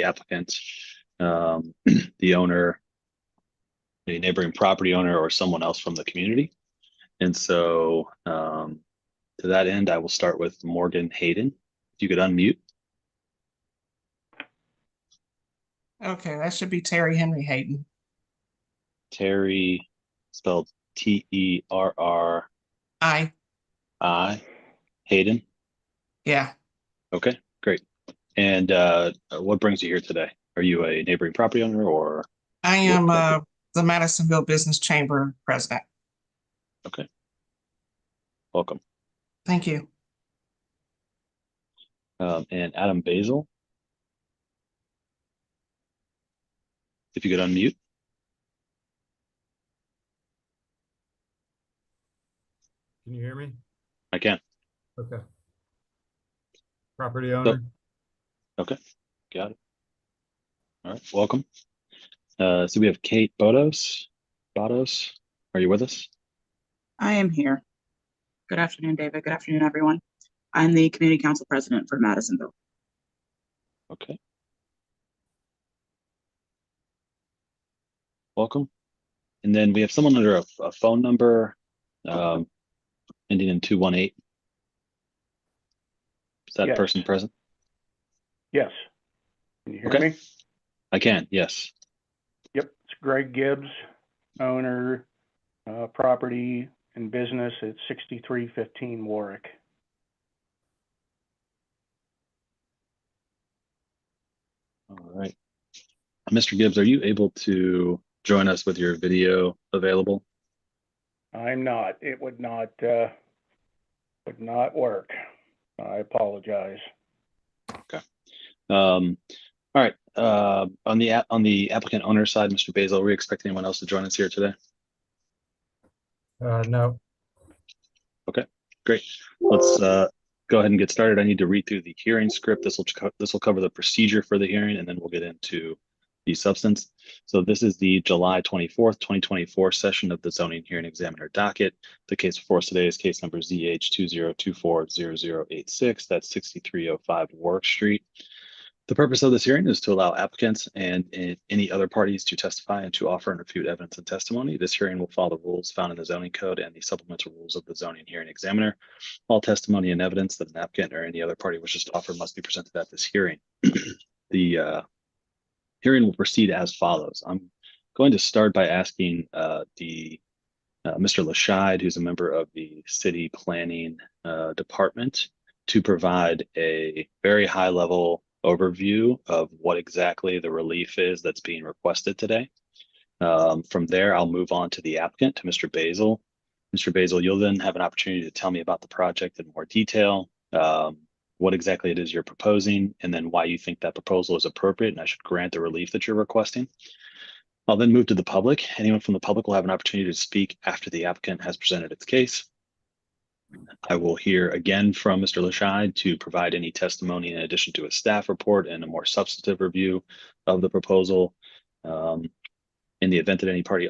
the applicant, the owner, a neighboring property owner, or someone else from the community. And so to that end, I will start with Morgan Hayden. If you could unmute. Okay, that should be Terry Henry Hayden. Terry, spelled Terri. Hayden. Yeah, Okay, great. And what brings you here today? Are you a neighboring property owner, or I what am exactly? the Madisonville Business Chamber president. Okay, welcome. Thank you. And Adam Basil, if you could unmute. Can you hear me? I can. Okay. Property So, owner? okay, got it. All right, welcome. So we have Kate Bodos. Bodos, are you with us? I am here. Good afternoon, David. Good afternoon, everyone. I'm the Community Council President for Madisonville. Okay. Welcome. And then we have someone under a phone number ending in 218. Is that Yes. person present? Yes. Can you hear Okay. me? I can, yes. Yep. It's Greg Gibbs, owner, property and business at 6315 Warrick. All right. Mr. Gibbs, are you able to join us with your video available? I'm not. It would not work. I apologize. Okay. All right. On the applicant owner side, Mr. Basil, are we expecting anyone else to join us here today? No. Okay, great. Let's go ahead and get started. I need to read through the hearing script. This will cover the procedure for the hearing, and then we'll get into the substance. So this is the July 24th, 2024 session of the zoning hearing examiner docket. The case before us today is case number ZH20240086. That's 6305 Warrick Street. The purpose of this hearing is to allow applicants and any other parties to testify and to offer and refute evidence and testimony. This hearing will follow the rules found in the zoning code and the supplemental rules of the zoning hearing examiner. All testimony and evidence that an applicant or any other party wishes to offer must be presented at this hearing. The hearing will proceed as follows. I'm going to start by asking Mr. Lashide, who's a member of the city planning department, to provide a very high level overview of what exactly the relief is that's being requested today. From there, I'll move on to the applicant, to Mr. Basil. Mr. Basil, you'll then have an opportunity to tell me about the project in more detail, what exactly it is you're proposing, and then why you think that proposal is appropriate and I should grant the relief that you're requesting. I'll then move to the public. Anyone from the public will have an opportunity to speak after the applicant has presented its case. I will hear again from Mr. Lashide to provide any testimony in addition to a staff report and a more substantive review of the proposal. In the event that any party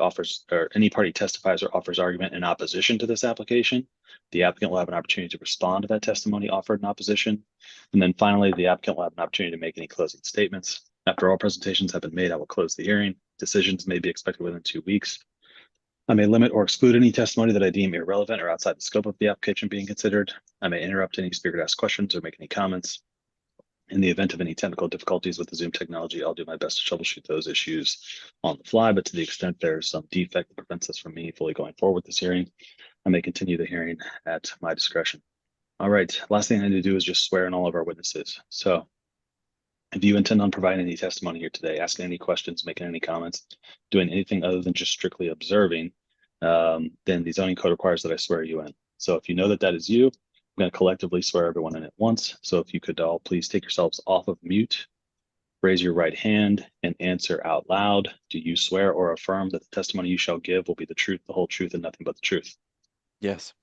testifies or offers argument in opposition to this application, the applicant will have an opportunity to respond to that testimony offered in opposition. And then finally, the applicant will have an opportunity to make any closing statements. After all presentations have been made, I will close the hearing. Decisions may be expected within 2 weeks. I may limit or exclude any testimony that I deem irrelevant or outside the scope of the application being considered. I may interrupt any speaker to ask questions or make any comments. In the event of any technical difficulties with the Zoom technology, I'll do my best to troubleshoot those issues on the fly, but to the extent there's some defect that prevents us from meaningfully going forward with this hearing, I may continue the hearing at my discretion. All right, last thing I need to do is just swear in all of our witnesses. So if you intend on providing any testimony here today, asking any questions, making any comments, doing anything other than just strictly observing, then the zoning code requires that I swear you in. So if you know that that is you, I'm going to collectively swear everyone in at once. So if you could all please take yourselves off of mute, raise your right hand, and answer out loud. Do you swear or affirm that the testimony you shall give will be the truth, the whole truth, and nothing but the truth? Yes.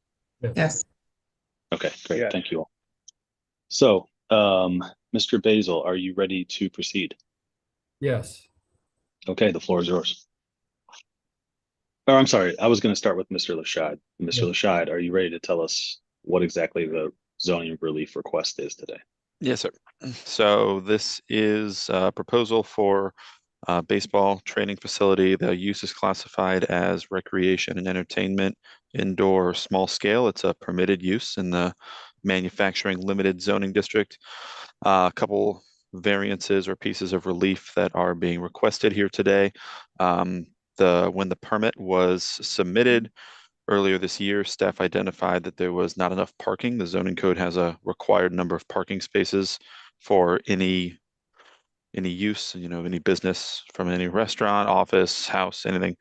Yes. Okay, great. Yes. Thank you all. So, Mr. Basil, are you ready to proceed? Yes. Okay, the floor is yours. Oh, I'm sorry. I was going to start with Mr. Lashide. Mr. Yeah. Lashide, are you ready to tell us what exactly the zoning relief request is today? Yes, sir. So this is a proposal for a baseball training facility. The use is classified as recreation and entertainment, indoor, small scale. It's a permitted use in the manufacturing limited zoning district. A couple variances or pieces of relief that are being requested here today. When the permit was submitted, earlier this year, staff identified that there was not enough parking. The zoning code has a required number of parking spaces for any use, any business from any restaurant, office, house, anything.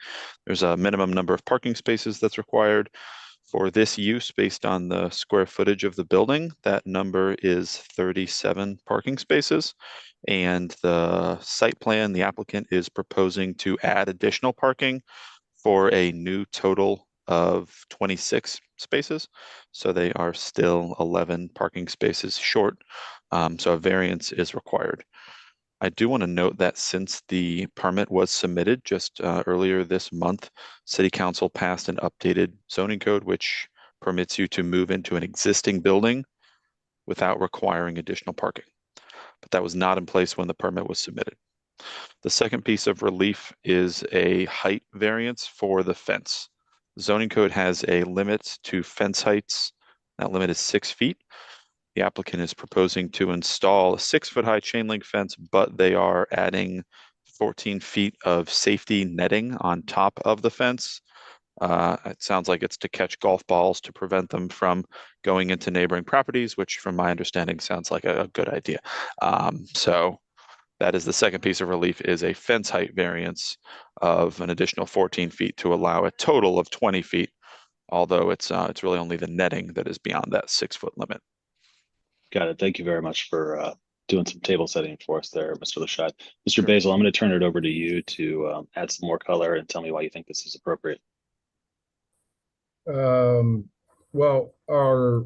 There's a minimum number of parking spaces that's required. For this use, based on the square footage of the building, that number is 37 parking spaces. And the site plan, the applicant is proposing to add additional parking for a new total of 26 spaces. So they are still 11 parking spaces short. So a variance is required. I do want to note that since the permit was submitted just earlier this month, City Council passed an updated zoning code, which permits you to move into an existing building without requiring additional parking. But that was not in place when the permit was submitted. The second piece of relief is a height variance for the fence. Zoning code has a limit to fence heights. That limit is 6 feet. The applicant is proposing to install a 6-foot high chain link fence, but they are adding 14 feet of safety netting on top of the fence. It sounds like it's to catch golf balls to prevent them from going into neighboring properties, which from my understanding sounds like a good idea. So that is the second piece of relief, is a fence height variance of an additional 14 feet to allow a total of 20 feet, although it's really only the netting that is beyond that 6-foot limit. Got it. Thank you very much for doing some table setting for us there, Mr. Lashad. Mr. Sure. Basil, I'm going to turn it over to you to add some more color and tell me why you think this is appropriate. Well, our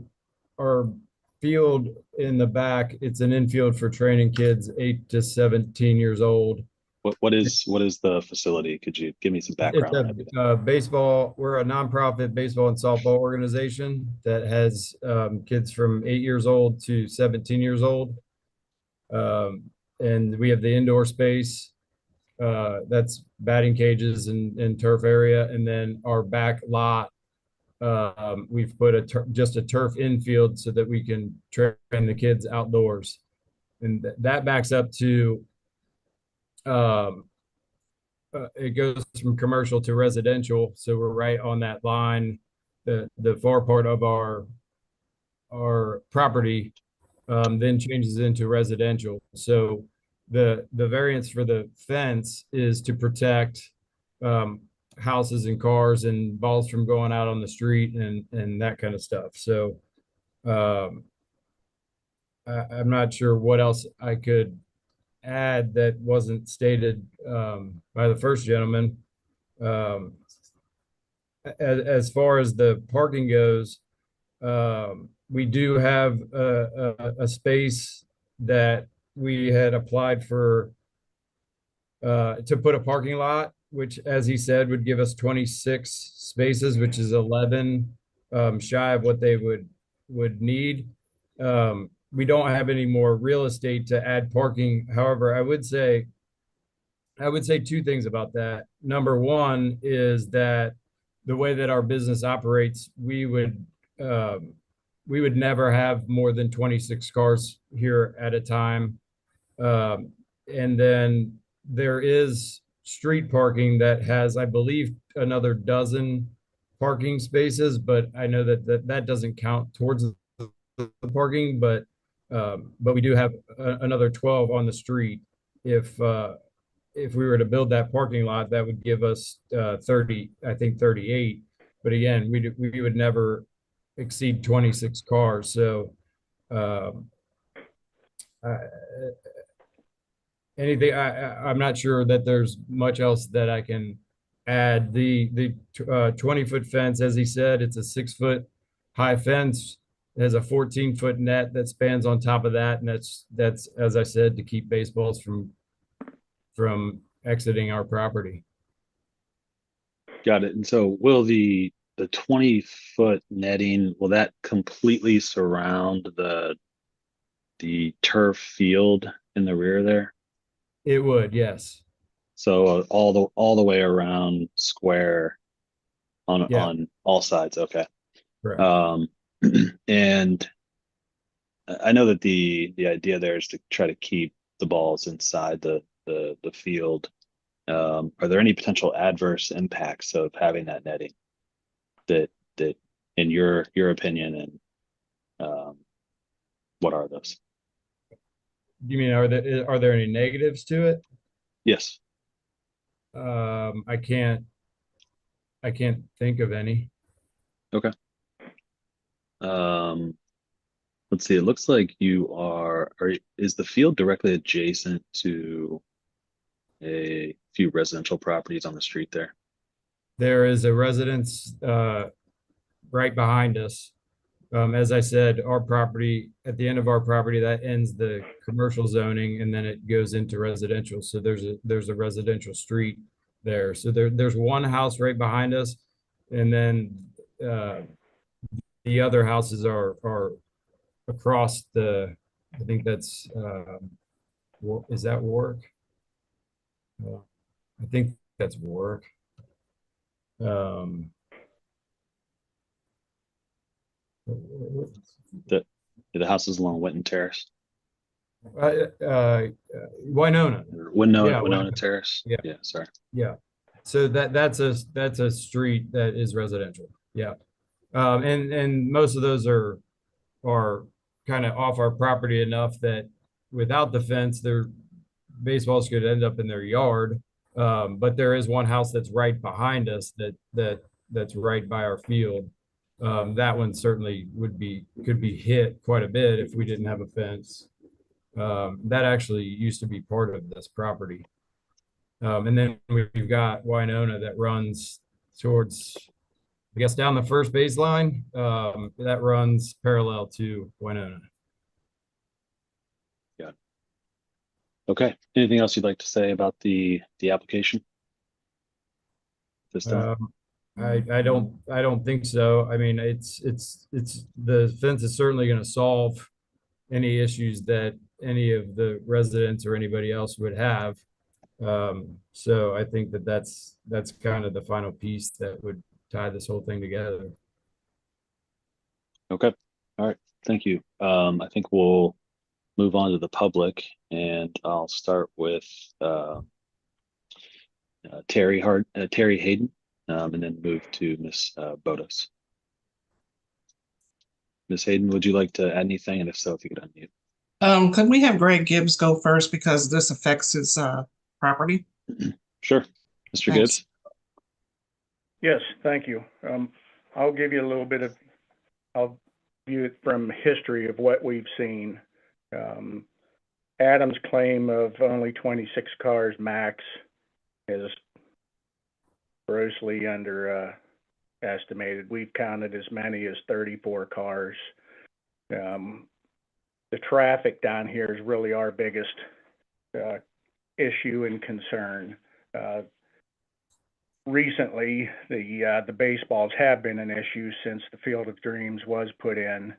field in the back, it's an infield for training kids 8 to 17 years old. What is the facility? Could you give me some background on everything? It's baseball. We're a nonprofit baseball and softball organization that has kids from 8 years old to 17 years old. And we have the indoor space. That's batting cages and turf area. And then our back lot, we've put just a turf infield so that we can train the kids outdoors. And that backs up to it goes from commercial to residential, so we're right on that line. The far part of our property then changes into residential. So the variance for the fence is to protect houses and cars and balls from going out on the street and that kind of stuff. So I'm not sure what else I could add that wasn't stated by the first gentleman. As far as the parking goes, we do have a space that we had applied for to put a parking lot, which, as he said, would give us 26 spaces, which is 11 shy of what they would need. We don't have any more real estate to add parking. However, I would say two things about that. Number one is that the way that our business operates, we would never have more than 26 cars here at a time. And then there is street parking that has, I believe, another dozen parking spaces, but I know that doesn't count towards the parking, but we do have another 12 on the street. If we were to build that parking lot, that would give us 30, I think 38. But again, we would never exceed 26 cars. So I'm not sure that there's much else that I can add. The 20-foot fence, as he said, it's a 6-foot high fence. It has a 14-foot net that spans on top of that, and that's as I said, to keep baseballs from exiting our property. Got it. And so will the 20-foot netting, will that completely surround the the turf field in the rear there? It would, yes. So all the way around square Yeah. on all sides. Okay. Correct. And I know that the idea there is to try to keep the balls inside the field. Are there any potential adverse impacts of having that netting that in your opinion, and what are those? You mean, are there any negatives to it? Yes. I can't think of any. Okay. Let's see. It looks like is the field directly adjacent to a few residential properties on the street there? There is a residence right behind us. As I said, our property, at the end of our property, that ends the commercial zoning, and then it goes into residential. So there's a residential street there. So there's one house right behind us, and then the other houses are across I think that's is that Warrick? I think that's Warrick. The houses along Winton Terrace, Winona. or Winona, Yeah, Winona Terrace. Yeah. Yeah. Sorry. Yeah. So that's a street that is residential. Yeah. And most of those are kind of off our property enough that without the fence, their baseballs could end up in their yard. But there is one house that's right behind us that's right by our field. That one certainly could be hit quite a bit if we didn't have a fence. That actually used to be part of this property. And then we've got Winona that runs towards, I guess, down the first baseline. That runs parallel to Winona. Yeah. Okay. Anything else you'd like to say about the application this time? I don't think so. I mean, it's the fence is certainly going to solve any issues that any of the residents or anybody else would have. So I think that's kind of the final piece that would tie this whole thing together. Okay. All right. Thank you. I think we'll move on to the public, and I'll start with Terry Hayden, and then move to Miss Bodos. Miss Hayden, would you like to add anything? And if so, if you could unmute. Could we have Greg Gibbs go first because this affects his property? Sure. Mr. Thanks. Gibbs. Yes, thank you. I'll give you a little bit of, I'll view it from history of what we've seen. Adam's claim of only 26 cars max is grossly underestimated. We've counted as many as 34 cars. The traffic down here is really our biggest issue and concern. Recently, the baseballs have been an issue since the Field of Dreams was put in,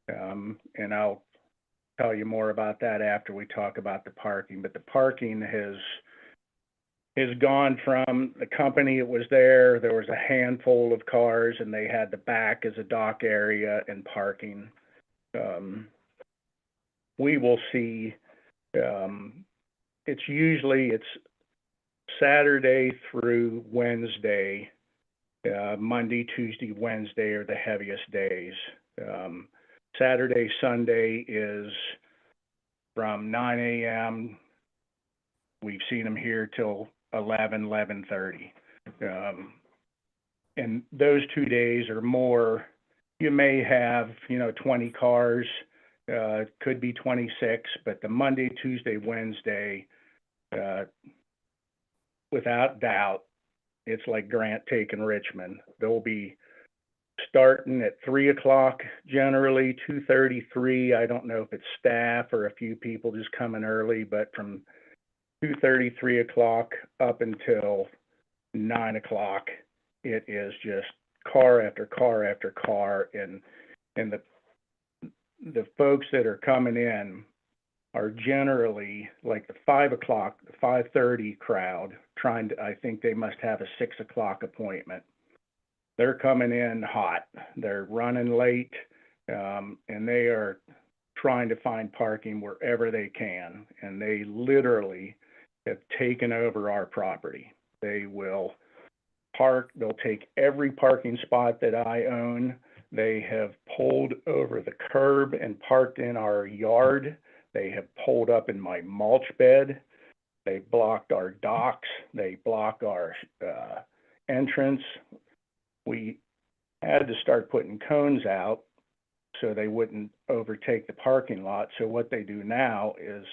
and I'll tell you more about that after we talk about the parking. But the parking has gone from the company that was there. There was a handful of cars, and they had the back as a dock area and parking. We will see. It's Saturday through Wednesday. Monday, Tuesday, Wednesday are the heaviest days. Saturday, Sunday is from 9 a.m. We've seen them here till 11:30. And those 2 days or more, you may have, 20 cars, could be 26, but the Monday, Tuesday, Wednesday, without doubt, it's like Grant taking Richmond. They'll be starting at 3 o'clock, generally 2:33. I don't know if it's staff or a few people just coming early, but from 2:30, 3 o'clock up until 9 o'clock, it is just car after car after car. And the folks that are coming in, are generally like the 5 o'clock, the 5:30 crowd I think they must have a 6 o'clock appointment. They're coming in hot. They're running late, and they are trying to find parking wherever they can. And they literally have taken over our property. They will park, they'll take every parking spot that I own. They have pulled over the curb and parked in our yard. They have pulled up in my mulch bed. They blocked our docks. They block our entrance. We had to start putting cones out so they wouldn't overtake the parking lot. So what they do now is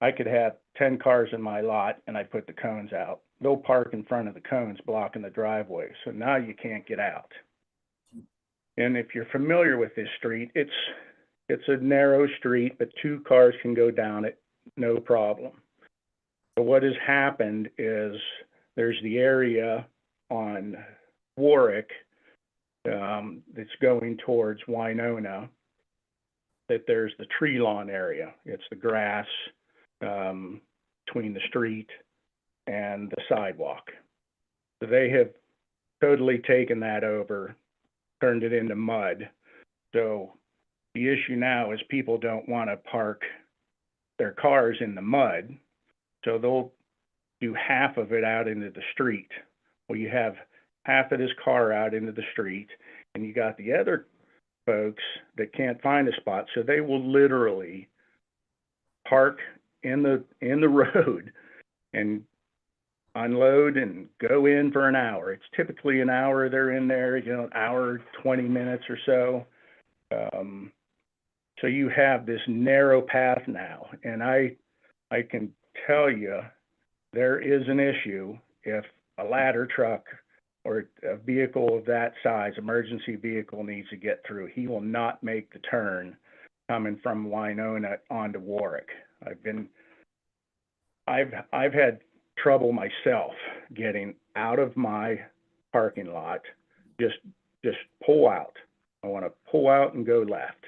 I could have 10 cars in my lot and I put the cones out. They'll park in front of the cones blocking the driveway. So now you can't get out. And if you're familiar with this street, it's a narrow street, but 2 cars can go down it, no problem. So what has happened is there's the area on Warrick that's going towards Winona, that there's the tree lawn area. It's the grass between the street and the sidewalk. So they have totally taken that over, turned it into mud. So the issue now is people don't want to park their cars in the mud, so they'll do half of it out into the street. Well, you have half of this car out into the street, and you got the other folks that can't find a spot, so they will literally park in the road and unload and go in for an hour. It's typically an hour they're in there, an hour, 20 minutes or so. So you have this narrow path now, and I can tell you there is an issue if a ladder truck or a vehicle of that size, emergency vehicle, needs to get through. He will not make the turn coming from Winona onto Warrick. I've had trouble myself getting out of my parking lot. Just pull out. I want to pull out and go left.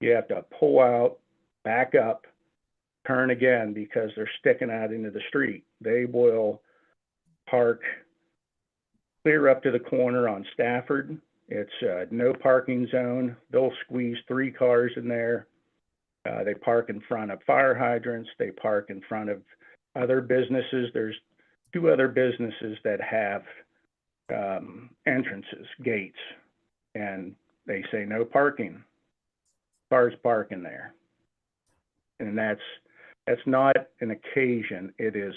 You have to pull out, back up, turn again because they're sticking out into the street. They will park clear up to the corner on Stafford. It's a no parking zone. They'll squeeze 3 cars in there. They park in front of fire hydrants. They park in front of other businesses. There's 2 other businesses that have entrances, gates, and they say no parking. Cars park in there. And that's not an occasion. It is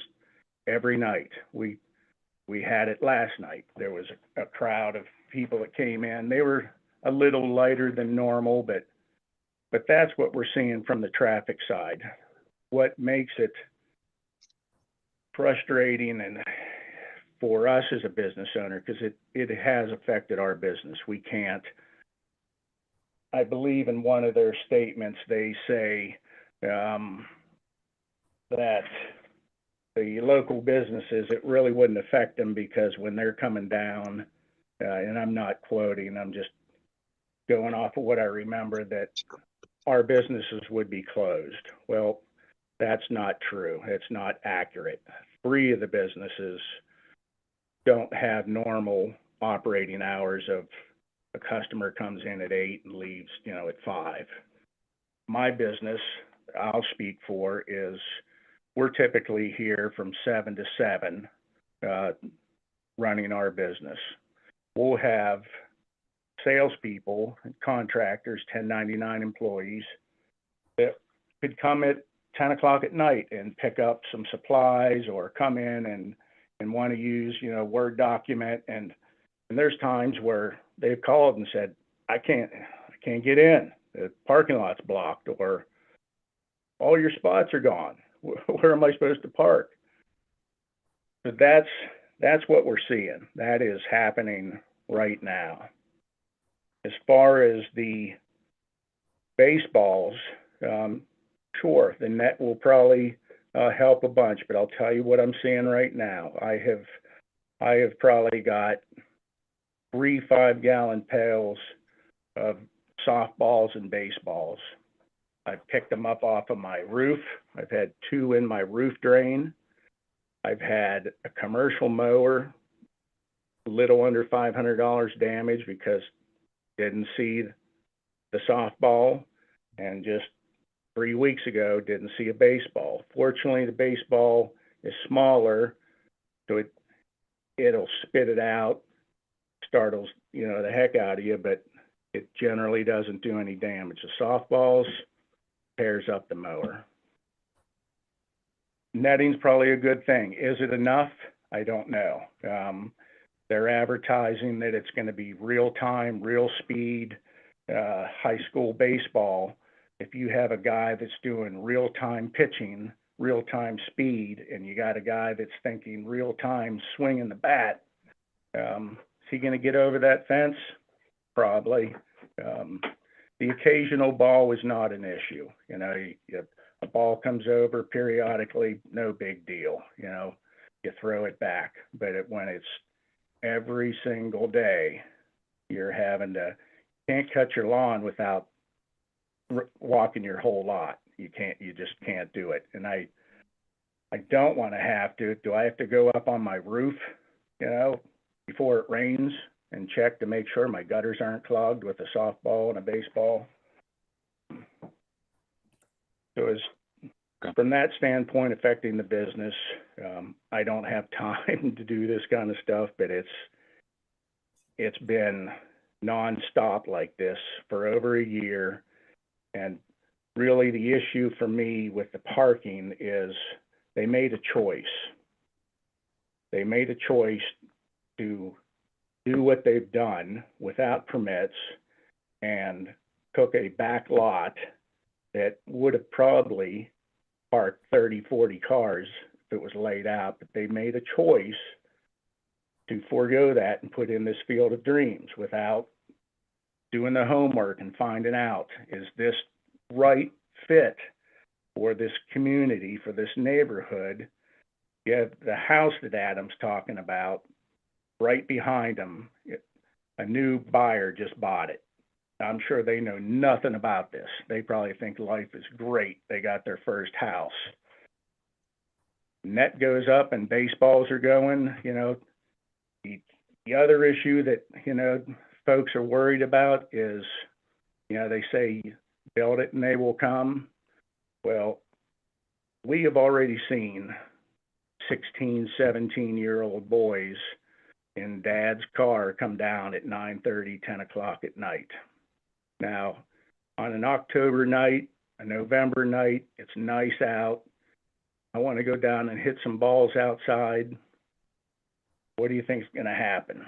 every night. We had it last night. There was a crowd of people that came in. They were a little lighter than normal, but that's what we're seeing from the traffic side. What makes it frustrating and for us as a business owner, because it has affected our business. We can't, I believe in one of their statements, they say that the local businesses, it really wouldn't affect them because when they're coming down, and I'm not quoting, I'm just going off of what I remember, that our businesses would be closed. Well, that's not true. It's not accurate. 3 of the businesses don't have normal operating hours of a customer comes in at 8 and leaves, at 5. My business, I'll speak for, is we're typically here from 7 to 7 running our business. We'll have salespeople, contractors, 1099 employees that could come at 10 o'clock at night and pick up some supplies or come in and want to use, Word document. And there's times where they've called and said, I can't get in. The parking lot's blocked, or all your spots are gone. Where am I supposed to park? So that's what we're seeing. That is happening right now. As far as the baseballs, sure, the net will probably help a bunch, but I'll tell you what I'm seeing right now. I have probably got 3 5-gallon pails of softballs and baseballs I've picked them up off of my roof. I've had 2 in my roof drain. I've had a commercial mower, a little under $500 damage because didn't see the softball, and just 3 weeks ago didn't see a baseball. Fortunately, the baseball is smaller, so it'll spit it out, startles the heck out of you, but it generally doesn't do any damage. The softballs tears up the mower. Netting's probably a good thing. Is it enough? I don't know. They're advertising that it's going to be real time, real speed, high school baseball. If you have a guy that's doing real time pitching, real time speed, and you got a guy that's thinking real time swinging the bat, is he going to get over that fence? Probably. The occasional ball is not an issue. A ball comes over periodically, no big deal. You throw it back. But when it's every single day, you're can't cut your lawn without walking your whole lot. You just can't do it. And I don't want to have to. Do I have to go up on my roof, before it rains and check to make sure my gutters aren't clogged with a softball and a baseball? So from that standpoint, affecting the business, I don't have time to do this kind of stuff, but it's been nonstop like this for over a year. And really the issue for me with the parking is they made a choice. They made a choice to do what they've done without permits and took a back lot that would have probably parked 30, 40 cars if it was laid out, but they made a choice to forego that and put in this Field of Dreams without doing the homework and finding out, is this right fit for this community, for this neighborhood? You have the house that Adam's talking about right behind them. A new buyer just bought it. I'm sure they know nothing about this. They probably think life is great. They got their first house. Net goes up and baseballs are going. The other issue that, folks are worried about is, they say build it and they will come. Well, we have already seen 16, 17-year-old boys in dad's car come down at 9:30, 10 o'clock at night. Now, on an October night, a November night, it's nice out. I want to go down and hit some balls outside. What do you think is going to happen?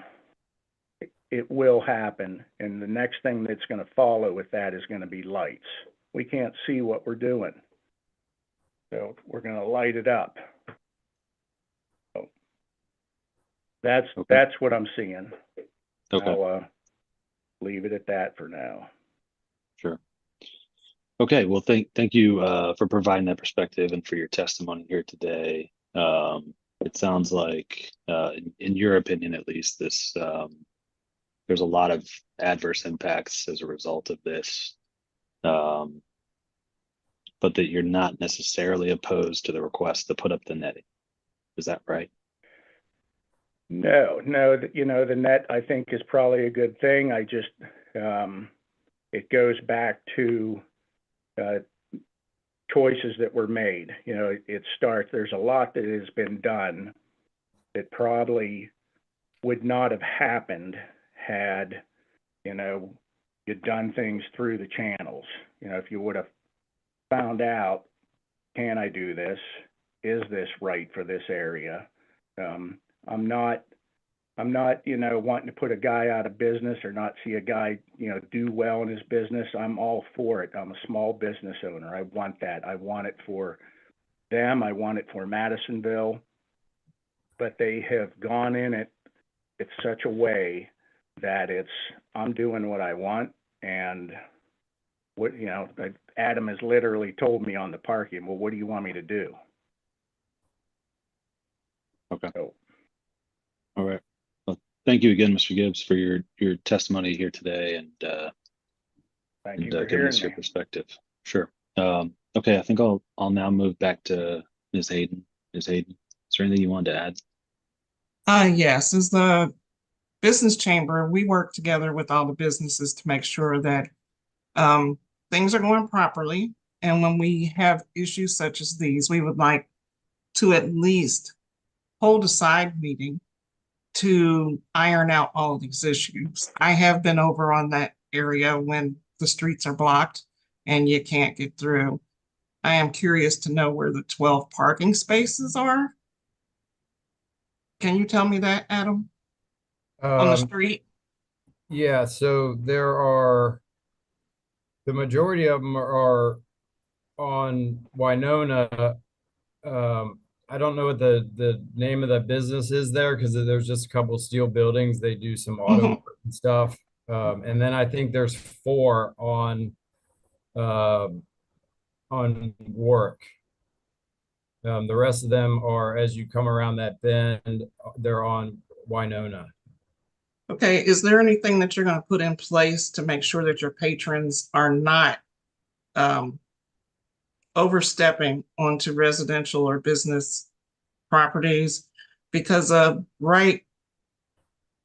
It will happen, and the next thing that's going to follow with that is going to be lights. We can't see what we're doing, so we're going to light it up. So that's what I'm seeing. Okay. I'll leave it at that for now. Sure. Okay. Well, thank you for providing that perspective and for your testimony here today. It sounds like, in your opinion, at least, this there's a lot of adverse impacts as a result of this, but that you're not necessarily opposed to the request to put up the netting. Is that right? No, the net I think is probably a good thing. I just, it goes back to choices that were made. There's a lot that has been done that probably would not have happened had, you'd done things through the channels. If you would have found out, can I do this? Is this right for this area? I'm not, wanting to put a guy out of business or not see a guy, do well in his business. I'm all for it. I'm a small business owner. I want that. I want it for them. I want it for Madisonville. But they have gone in it such a way that I'm doing what I want. And what, Adam has literally told me on the parking, well, what do you want me to do? Okay. So, all right. Well, thank you again, Mr. Gibbs, for your testimony here today and thank you for giving us hearing your me. perspective. Sure. Okay, I think I'll now move back to Ms. Hayden. Ms. Hayden, is there anything you wanted to add? Yes, as the business chamber, we work together with all the businesses to make sure that things are going properly. And when we have issues such as these, we would like to at least hold a side meeting to iron out all of these issues. I have been over on that area when the streets are blocked and you can't get through. I am curious to know where the 12 parking spaces are. Can you tell me that, Adam? On the street? Yeah, so there are, the majority of them are on Winona. I don't know what the name of that business is there because there's just a couple steel buildings. They do some auto work and stuff. And then I think there's 4 on Warrick. The rest of them are as you come around that bend, they're on Winona. Okay, is there anything that you're going to put in place to make sure that your patrons are not overstepping onto residential or business properties? Because right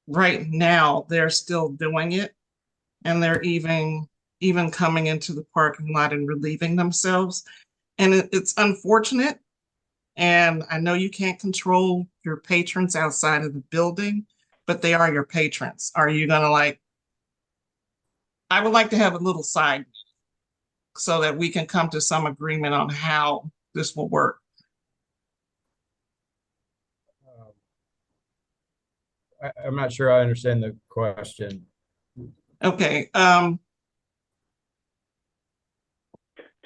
now they're still doing it, and they're even coming into the parking lot and relieving themselves. And it's unfortunate. And I know you can't control your patrons outside of the building, but they are your patrons. Are you gonna I would like to have a little side meeting so that we can come to some agreement on how this will work. I'm not sure I understand the question. Okay,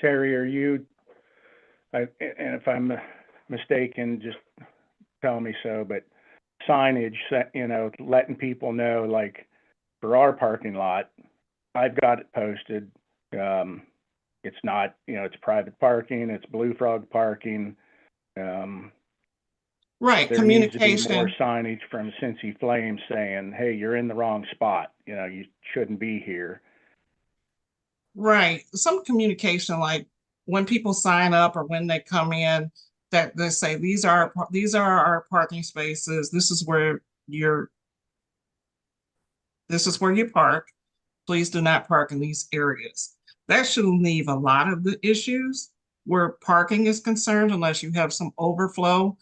Terry, are you, and if I'm mistaken, just tell me so, but signage, letting people know, like for our parking lot, I've got it posted. It's not, it's private parking, it's Blue Frog parking. right, There needs to be more communication. signage from Cincy Flame saying, hey, you're in the wrong spot. You shouldn't be here. Right. Some communication, like when people sign up or when they come in, that they say these are our parking spaces. This is where you park. Please do not park in these areas. That should leave a lot of the issues where parking is concerned, unless you have some overflow,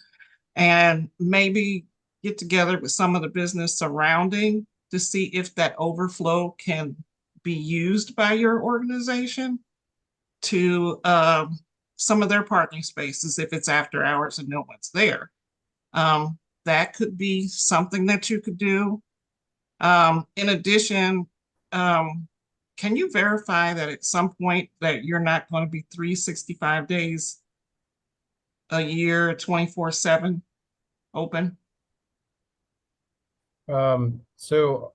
and maybe get together with some of the business surrounding to see if that overflow can be used by your organization to some of their parking spaces if it's after hours and no one's there. That could be something that you could do. In addition, can you verify that at some point that you're not going to be 365 days a year, 24/7 open? So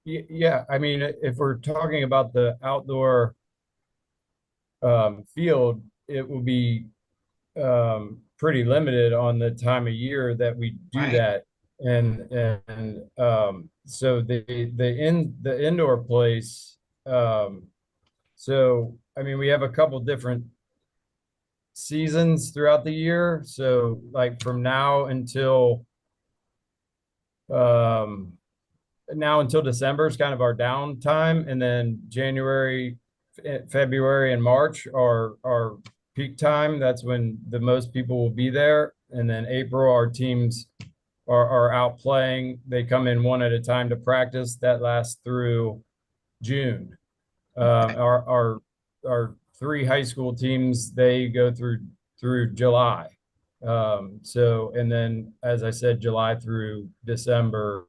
yeah, I mean, if we're talking about the outdoor field, it will be pretty limited on the time of year that we do Right. that. And so the indoor place, so I mean, we have a couple different seasons throughout the year. So like from now until December is kind of our downtime, and then January, February, and March are our peak time. That's when the most people will be there. And then April, our teams are out playing. They come in one at a time to practice. That lasts through June. Our 3 high school teams, they go through July. So, and then, as I said, July through December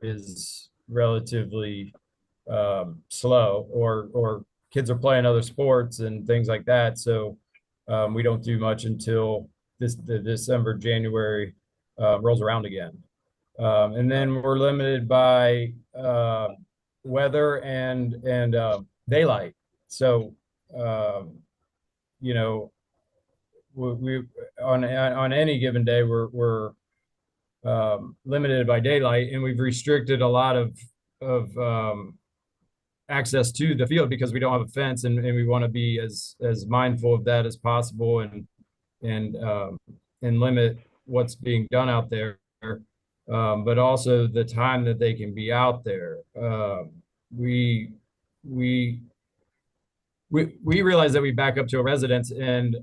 is relatively slow, or kids are playing other sports and things like that. So we don't do much until the December, January rolls around again. And then we're limited by weather and daylight. So we on any given day we're limited by daylight, and we've restricted a lot of access to the field because we don't have a fence, and we want to be as mindful of that as possible, and limit what's being done out there, but also the time that they can be out there. We realize that we back up to a residence and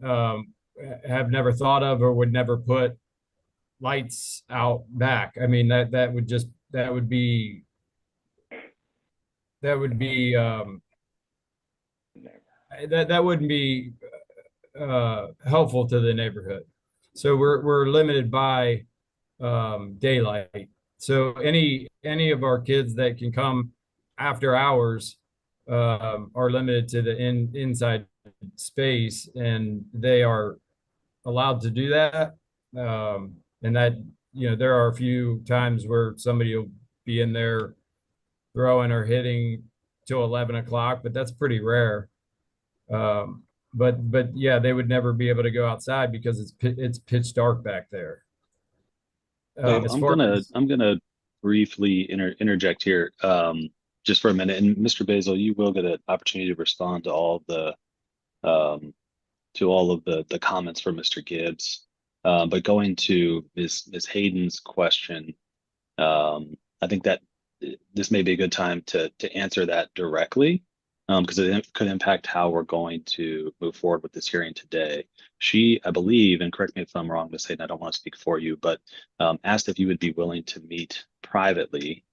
have never thought of or would never put lights out back. I mean, that would be that wouldn't be helpful to the neighborhood. So we're limited by daylight. So any of our kids that can come after hours are limited to the inside space, and they are allowed to do that. And that, there are a few times where somebody will be in there throwing or hitting till 11 o'clock, but that's pretty rare. But yeah, they would never be able to go outside because it's pitch dark back there. So I'm gonna briefly interject here, just for a minute. And Mr. Basil, you will get an opportunity to respond to all of the comments from Mr. Gibbs. But going to Ms. Hayden's question, I think that this may be a good time to answer that directly, because it could impact how we're going to move forward with this hearing today. She, I believe, and correct me if I'm wrong, Ms. Hayden, I don't want to speak for you, but asked if you would be willing to meet privately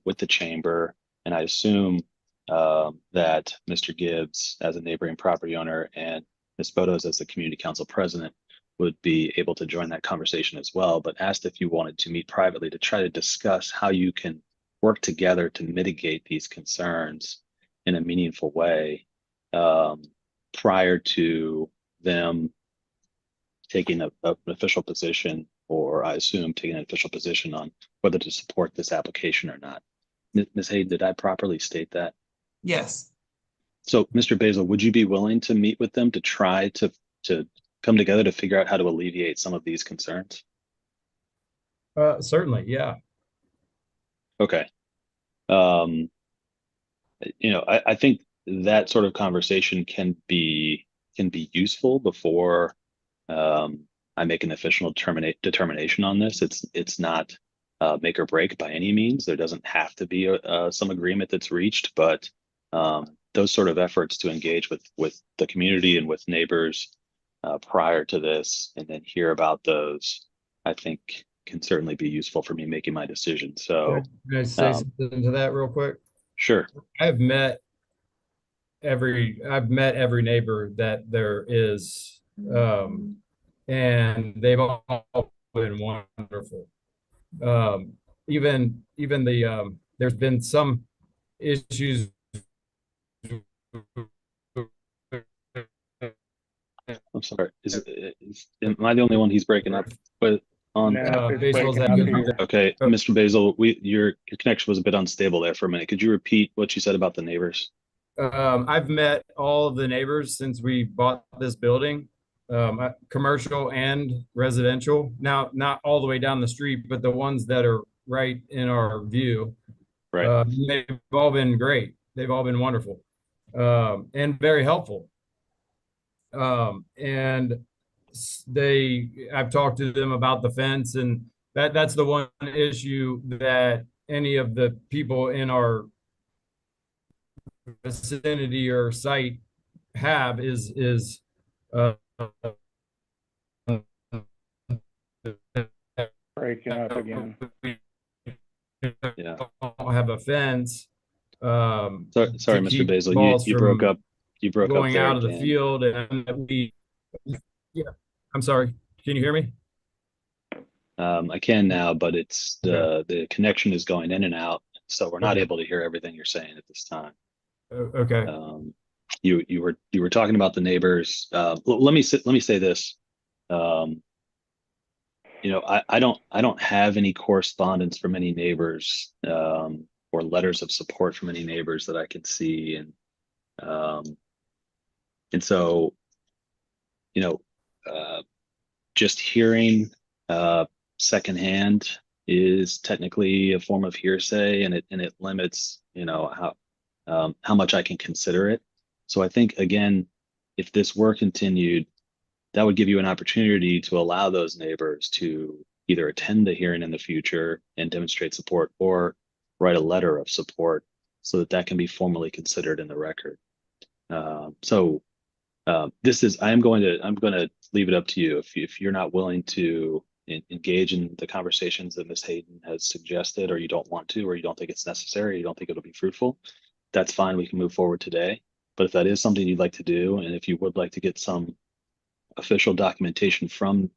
with the chamber. And I assume that Mr. Gibbs, as a neighboring property owner, and Ms. Bodos, as the community council president, would be able to join that conversation as well, but asked if you wanted to meet privately to try to discuss how you can work together to mitigate these concerns in a meaningful way, prior to them taking an official position, or I assume taking an official position on whether to support this application or not. Ms. Hayden, did I properly state that? Yes. So, Mr. Basil, would you be willing to meet with them to try to come together to figure out how to alleviate some of these concerns? Certainly, yeah. Okay. I think that sort of conversation can be useful before I make an official determination on this. It's not make or break by any means. There doesn't have to be some agreement that's reached, but those sort of efforts to engage with the community and with neighbors prior to this, and then hear about those, I think can certainly be useful for me making my decision. So, can I say something to that real quick? Sure. I've met every neighbor that there is, and they've all been wonderful. Even the there's been some issues. I'm sorry. Am I the only one he's breaking up with on? No, it's Basil's breaking up having- here. Okay, Mr. Basil, your connection was a bit unstable there for a minute. Could you repeat what you said about the neighbors? I've met all of the neighbors since we bought this building, commercial and residential. Now, not all the way down the street, but the ones that are right in our view. Right. They've all been great. They've all been wonderful, and very helpful. And I've talked to them about the fence, and that's the one issue that any of the people in our vicinity or site have is Breaking up again. Yeah. don't have a fence. Sorry, to Mr. keep Basil, balls you broke from up. You broke up going there out of the again. field, and I'm sorry. Can you hear me? I can now, but it's the connection is going in and out, so we're not Okay. able to hear everything you're saying at this time. Okay. You were talking about the neighbors. Let me say this. I don't have any correspondence from any neighbors, or letters of support from any neighbors that I can see, and so, just hearing secondhand is technically a form of hearsay, and it limits, how much I can consider it. So I think, again, if this were continued, that would give you an opportunity to allow those neighbors to either attend the hearing in the future and demonstrate support, or write a letter of support so that that can be formally considered in the record. I'm going to leave it up to you. If you're not willing to engage in the conversations that Ms. Hayden has suggested, or you don't want to, or you don't think it's necessary, you don't think it'll be fruitful, that's fine. We can move forward today. But if that is something you'd like to do, and if you would like to get some official documentation from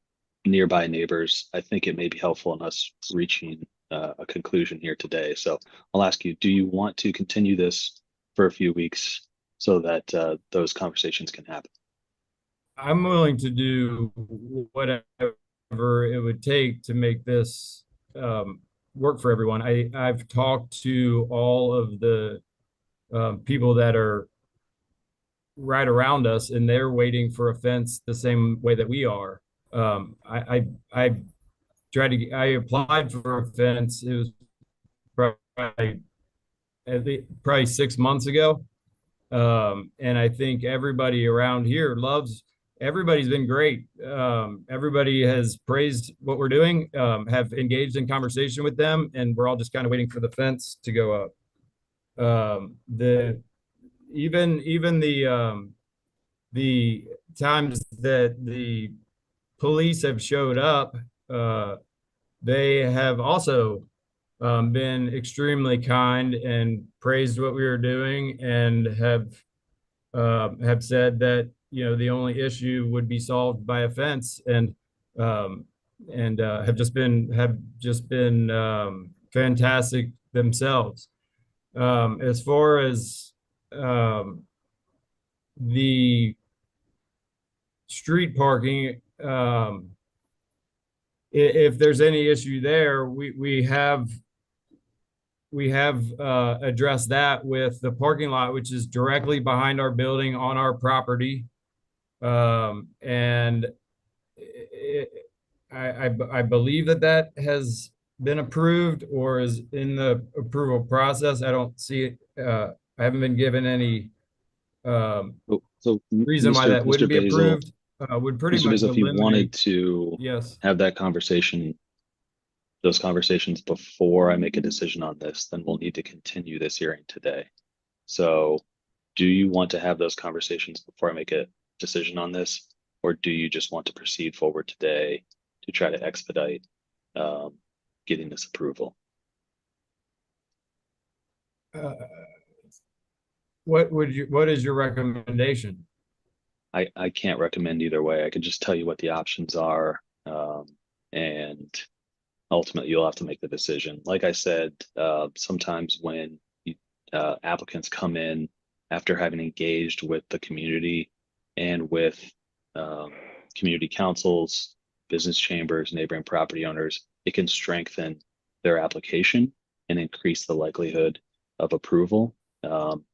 nearby neighbors, I think it may be helpful in us reaching a conclusion here today. So I'll ask you, do you want to continue this for a few weeks so that those conversations can happen? I'm willing to do whatever it would take to make this work for everyone. I've talked to all of the people that are right around us, and they're waiting for a fence the same way that we are. I applied for a fence. It was probably 6 months ago. And I think everybody around here everybody's been great. Everybody has praised what we're doing, have engaged in conversation with them, and we're all just kind of waiting for the fence to go up. Even the times that the police have showed up, they have also been extremely kind and praised what we were doing, and have said that, you know, the only issue would be solved by a fence, and have just been fantastic themselves. As far as the street parking, if there's any issue there, we have addressed that with the parking lot, which is directly behind our building on our property. And I believe that has been approved or is in the approval process. I don't see it. I haven't been given any So reason why that wouldn't be approved. Would pretty much if you eliminate. wanted to Yes. have that conversation, those conversations before I make a decision on this, then we'll need to continue this hearing today. So do you want to have those conversations before I make a decision on this, or do you just want to proceed forward today to try to expedite getting this approval? What is your recommendation? I can't recommend either way. I can just tell you what the options are, and ultimately you'll have to make the decision. Like I said, sometimes when applicants come in after having engaged with the community and with community councils, business chambers, neighboring property owners, it can strengthen their application and increase the likelihood of approval.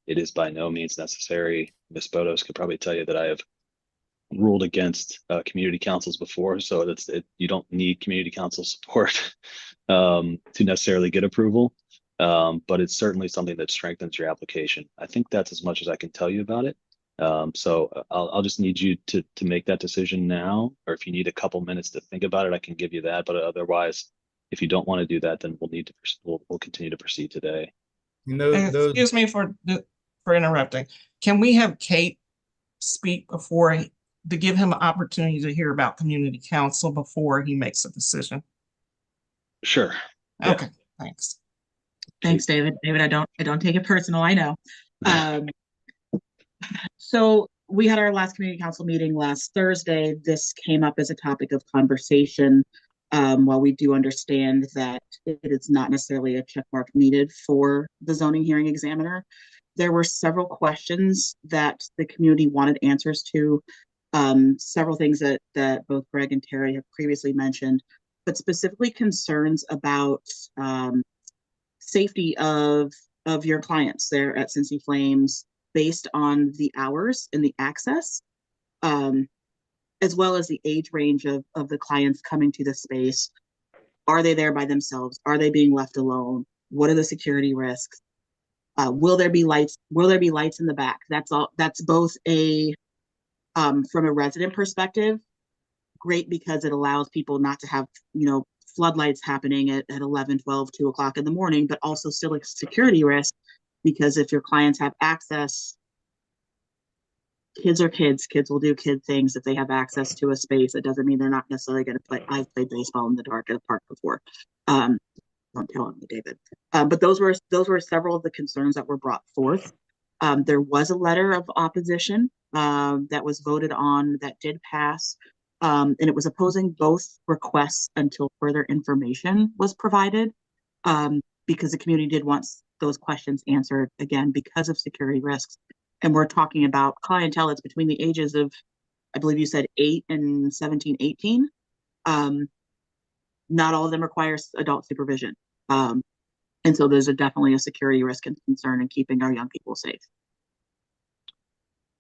It is by no means necessary. Ms. Bodos could probably tell you that I have ruled against community councils before, so you don't need community council support to necessarily get approval, but it's certainly something that strengthens your application. I think that's as much as I can tell you about it. So I'll just need you to make that decision now, or if you need a couple minutes to think about it, I can give you that. But otherwise, if you don't want to do that, then we'll continue to proceed today. Excuse me for interrupting. Can we have Kate speak to give him an opportunity to hear about community council before he makes a decision? Sure. Okay, thanks. Thanks, David. David, I don't take it personal, I know. So we had our last community council meeting last Thursday. This came up as a topic of conversation. While we do understand that it is not necessarily a check mark needed for the zoning hearing examiner, there were several questions that the community wanted answers to. Several things that both Greg and Terry have previously mentioned, but specifically concerns about safety of your clients there at Cincy Flames, based on the hours and the access, as well as the age range of the clients coming to the space. Are they there by themselves? Are they being left alone? What are the security risks? Will there be lights? Will there be lights in the back? That's all. That's both a from a resident perspective, great because it allows people not to have, floodlights happening at 11, 12, 2 o'clock in the morning, but also still a security risk because if your clients have access, kids are kids. Kids will do kid things if they have access to a space. It doesn't mean they're not necessarily going to play. I've played baseball in the dark at a park before. Don't tell me, David. But those were several of the concerns that were brought forth. There was a letter of opposition that was voted on that did pass, and it was opposing both requests until further information was provided, because the community did want those questions answered again because of security risks. And we're talking about clientele that's between the ages of, I believe you said 8 and 17, 18. Not all of them require adult supervision. And so there's definitely a security risk and concern in keeping our young people safe.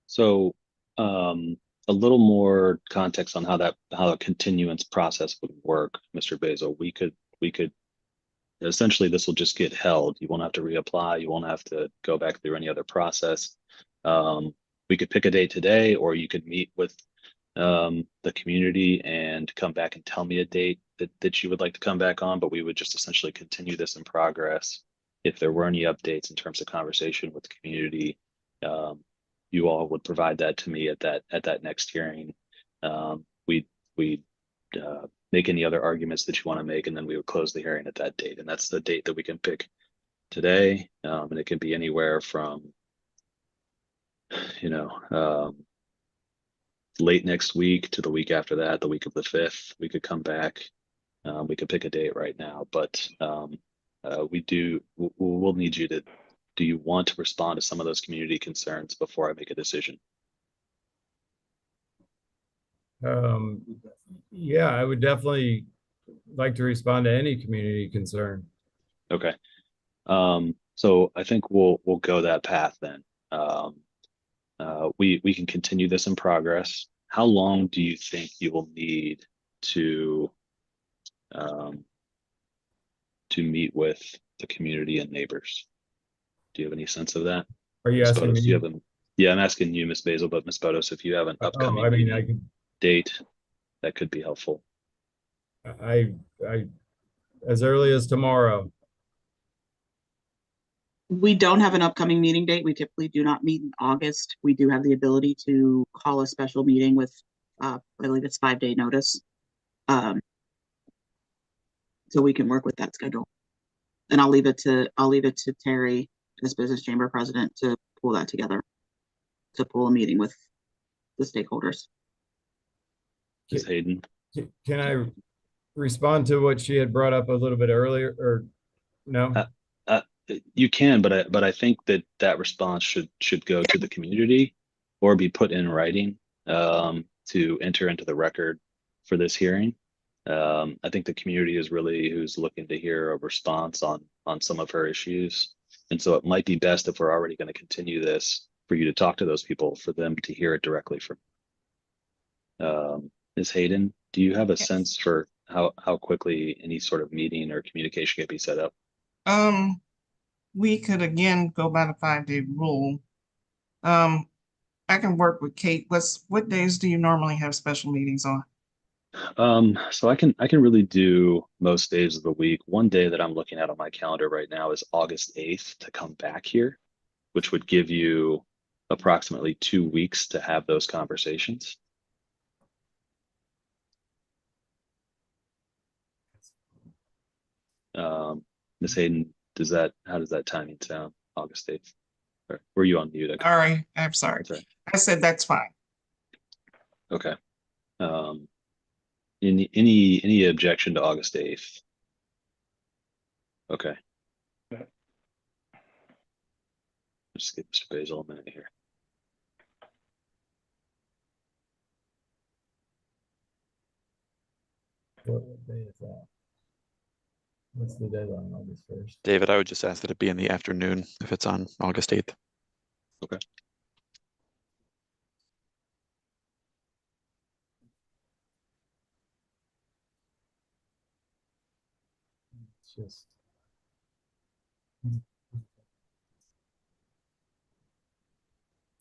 So a little more context on how a continuance process would work, Mr. Basil. We could essentially, this will just get held. You won't have to reapply. You won't have to go back through any other process. We could pick a date today, or you could meet with the community and come back and tell me a date that you would like to come back on, but we would just essentially continue this in progress. If there were any updates in terms of conversation with the community, you all would provide that to me at that next hearing. We'd make any other arguments that you want to make, and then we would close the hearing at that date. And that's the date that we can pick today. And it can be anywhere from, late next week to the week after that, the week of the 5th. We could come back. We could pick a date right now, but we'll need you to, do you want to respond to some of those community concerns before I make a decision? Yeah, I would definitely like to respond to any community concern. Okay. So I think we'll go that path then. We can continue this in progress. How long do you think you will need to meet with the community and neighbors? Do you have any sense of that? Are you Ms. asking Bodos, me? do you have yeah, I'm asking you, Ms. Basil, but Ms. Bodos, if you have an upcoming date, that could be helpful. I as early as tomorrow. We don't have an upcoming meeting date. We typically do not meet in August. We do have the ability to call a special meeting with, I believe it's 5-day notice. So we can work with that schedule. And I'll leave it to Terry, as business chamber president, to pull that together, to pull a meeting with the stakeholders. Ms. Hayden. Can I respond to what she had brought up a little bit earlier, or no? You can, but I think that response should go to the community or be put in writing to enter into the record for this hearing. I think the community is really who's looking to hear a response on some of her issues. And so it might be best, if we're already going to continue this, for you to talk to those people, for them to hear it directly from Ms. Hayden. Do you have a sense for how quickly any sort of meeting or communication can be set up? We could again go by the 5-day rule. I can work with Kate. What days do you normally have special meetings on? So I can really do most days of the week. One day that I'm looking at on my calendar right now is August 8th to come back here, which would give you approximately 2 weeks to have those conversations. Ms. Hayden, how does that timing sound? August 8th? Or were you on mute? All right, I'm sorry. I said that's fine. Okay. Any objection to August 8th? Okay. Just give Mr. Basil a minute here. What day is that? What's the deadline, August 1st? David, I would just ask that it be in the afternoon if it's on August 8th. Okay. It's just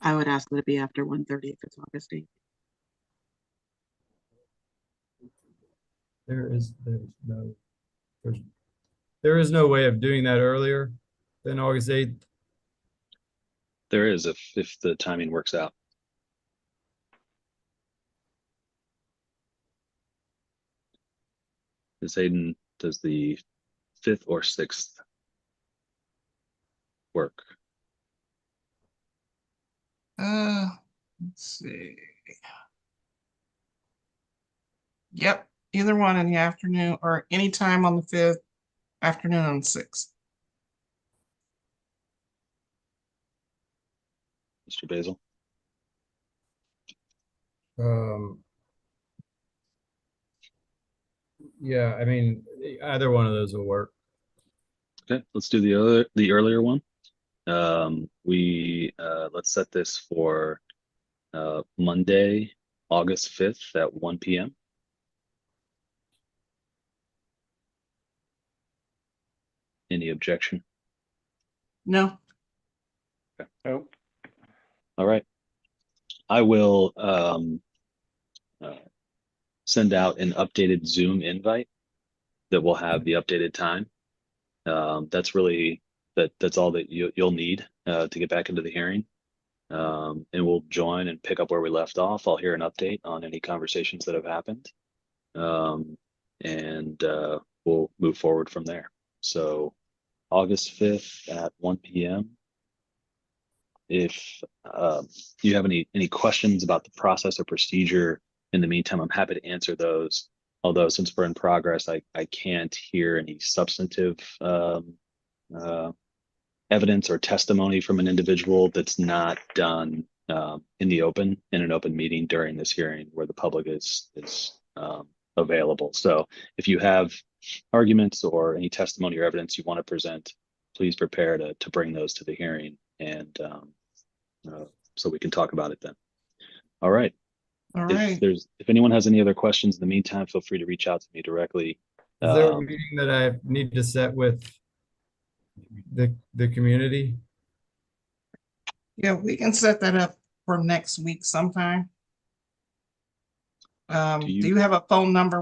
I would ask that it be after 1:30 if it's August 8th. There is no way of doing that earlier than August 8th. There is if the timing works out. Ms. Hayden, does the 5th or 6th work? Let's see. Yep, either one in the afternoon or anytime on the 5th, afternoon on the 6th. Mr. Basil? Yeah, I mean, either one of those will work. Okay, let's do the earlier one. Let's set this for Monday, August 5th at 1 p.m. Any objection? No, Nope. All right. I will send out an updated Zoom invite that will have the updated time. That's really that's all that you'll need to get back into the hearing. And we'll join and pick up where we left off. I'll hear an update on any conversations that have happened. And we'll move forward from there. So August 5th at 1 p.m. If you have any questions about the process or procedure in the meantime, I'm happy to answer those. Although since we're in progress, I can't hear any substantive evidence or testimony from an individual that's not done in an open meeting during this hearing where the public is available. So if you have arguments or any testimony or evidence you want to present, please prepare to bring those to the hearing, and so we can talk about it then. All right. all right. If anyone has any other questions in the meantime, feel free to reach out to me directly. Is there a meeting that I need to set with the community? Yeah, we can set that up for next week sometime. Do you have a phone number where